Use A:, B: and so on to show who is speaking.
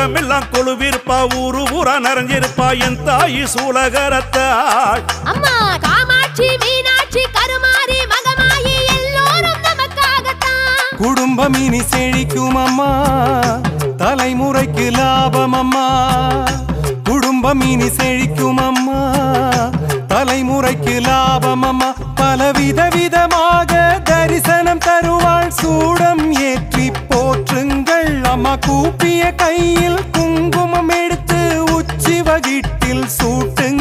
A: உலகமெல்லாம் கொழுவிருப்பா ஊரு ஊரா நிறைஞ்சிருப்பா என் தாயி சூலகரத்தாள்
B: அம்மா காமாட்சி மீனாட்சி கருமாரி மகமாயி எல்லோரும் நமக்காகத்தான்
C: குடும்பம் இனி செழிக்கும் அம்மா தலைமுறைக்கு லாபம் அம்மா குடும்பம் இனி செழிக்கும் அம்மா தலைமுறைக்கு லாபம் அம்மா பலவித விதமாக தரிசனம் தருவாள் சூடம் ஏற்றி போற்றுங்கள் அம்மா கூப்பிய கையில் குங்குமம் எடுத்து உச்சி வகிட்டில் சூட்டுங்கள்